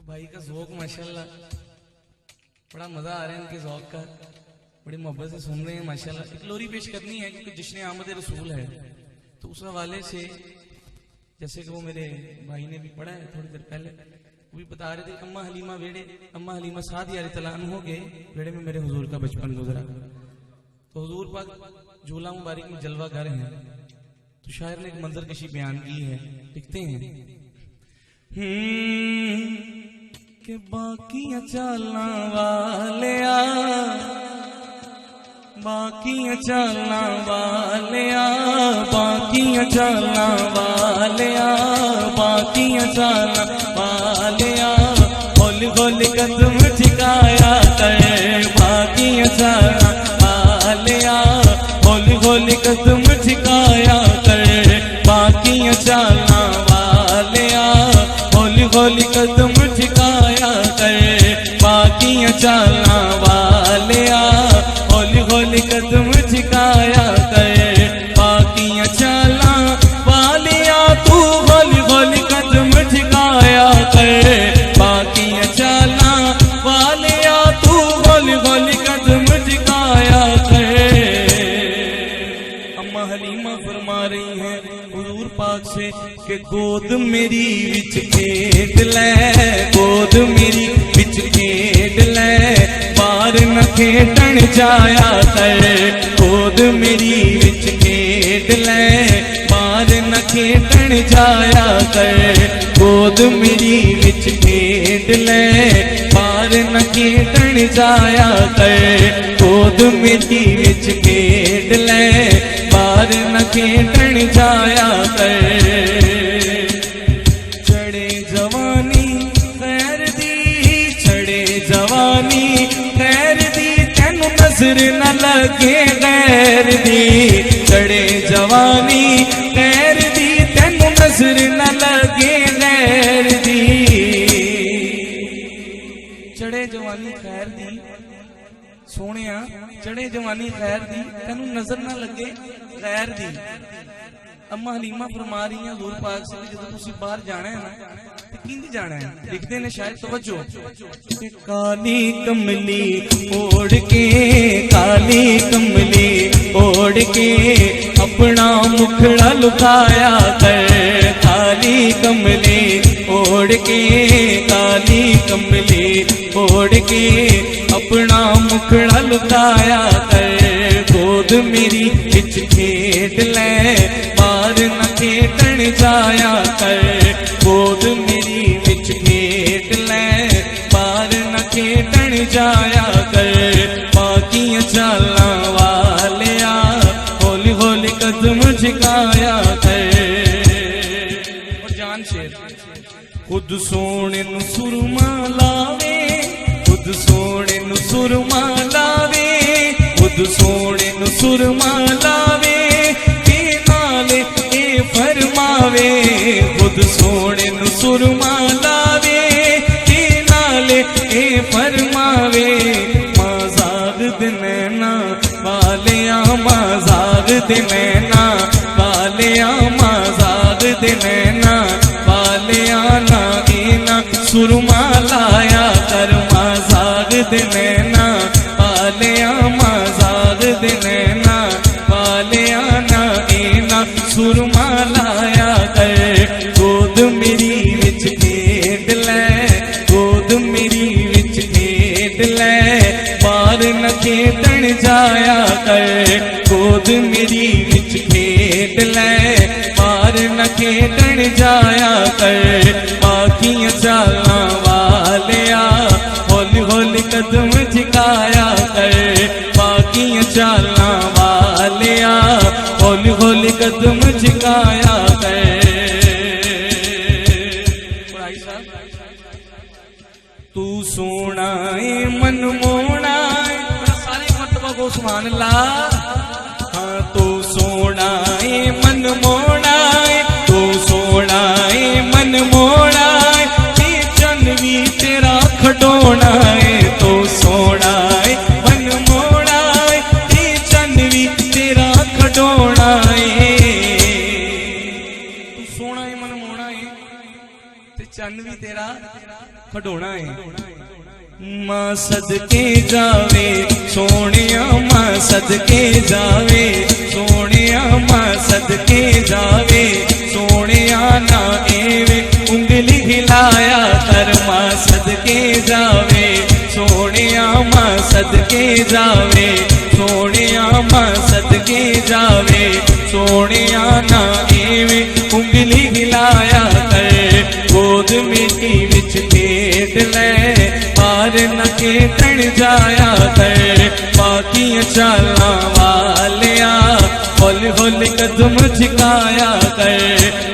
तो भाई का ज़ौक़ माशाल्लाह, बड़ा मज़ा आ रहा है इनके ज़ौक़ का, बड़ी मोहब्बत से सुन रहे हैं माशाल्लाह। एक लोरी पेश करनी है क्योंकि जश्न आमद रसूल है, तो उस हवाले से जैसे कि वो मेरे भाई ने भी पढ़ा है थोड़ी देर पहले, वो भी बता रहे थे अम्मा हलीमा वेड़े, अम्मा हलीमा साद यार तलान हो गए वेड़े में मेरे हुजूर का बचपन गुजरा। तो हुजूर पाक झूला मुबारक में जलवा घर है, तो शायर ने एक मंजर कशी बयान की है, लिखते हैं कि बाकियां चालना वाले बाकियां चालना वाले बाकियां चालना वाले बाकियां चालना वाले होली होली कदम ठिकाया कर बाकियां चालना वाले होली होली कदम ठिकाया कर बाकियां चालना वाले होली होली कदम ठिकाया कर बाकियां चालना वाले होली होली कदम ठिकाया कर बाकियां चालना वालिया तू होली होली कदम ठिकाया कर बाकियां चालना वालिया तू होली होली कदम ठिकाया कर। अम्मा हलीमा फरमा रही है हुजूर पाक से कि गोद मेरी विच खेड ले गोद मेरी विच खेड ले बार न खेडन जाया कर गोद मेरी विच खेड ले बार न खेडन जाया कर गोद मेरी विच खेड ले बार न खेडन जाया कर गोद मेरी विच खेड ले बार न खेडन जाया कर। चढ़े जवानी खैर दी चढ़े जवानी खैर दी तेनू नजर न लगे गैर दी चढ़े जवानी खैर दी तेनू नजर न लगे गैर दी चढ़े जवानी खैर दी सोने चढ़े जवानी खैर दी तेनू नजर न लगे गैर दी। अम्मा हलीमा फरमा रही हैं हुजूर पाक से जो तुसी बाहर जाना है ना तो किंदी जाना है, लिखते ने शायद तवज्जो काली कमली ओढ़ के काली कमली ओढ़ के अपना मुखड़ा लुकाया कर काली कमली ओढ़ के काली कमली ओढ़ के अपना मुखड़ा लुकाया कर गोद मेरी विच खेड ले बार न खेडन जाया कर गोद मेरी विच खेड ले बार न खेडन जाया कर बाकियां चालना वाले होली होली कदम झुकाया कर। और जान शेर खुद सोने नु सुरमा लावे खुद सोने नु सुरमा लावे खुद सोने नु सुरमा लावे के नाले ए फरमावे खुद सोने नु सुरमा लावे के नाले ए फरमावे मजाक दिनैना वालिया मजाक दिनैना वालिया मजाक दिनैना वालिया ना इना सुरमा लाया कर मजाक दिनैना वालिया मजाक दिनैना वालिया ना इना सुरमा लाया कर गोद मेरी विच खेड ले गोद मेरी विच खेड ले बार न खेडन जाया कर गोद मेरी विच खेड ले बार न खेडन जाया कर बाकियां चालना वालिया होली होली कदम झुकाया कर बाकियां चालना वालिया होली होली कदम झुकाया कर। तू सोना ए मन मोना सारे मतबा को सुभान अल्लाह। हाँ तू सोना ए मन मोना तू सोना ए मन मोना चन भी तेरा खडोना है तो सोना है मन मोना चन भी तेरा खडोना है तू सोना है मन मोना है चन भी तेरा तेरा खडोना है। मां सदके जावे सोनिया, मां सदके जावे सोनिया, मां सदके जावे सोनिया, ना एवे उंगली हिलाया कर। मां सदके जावे सोनिया, मां सदके जावे सोनिया, मां सदके जावे सोनिया, ना एवे उंगली हिलाया कर। गोद मेरी विच खेड ले, पार न खेतन जाया कर। बाकी चालां वालिया हौली हौली कदम झुकाया कर।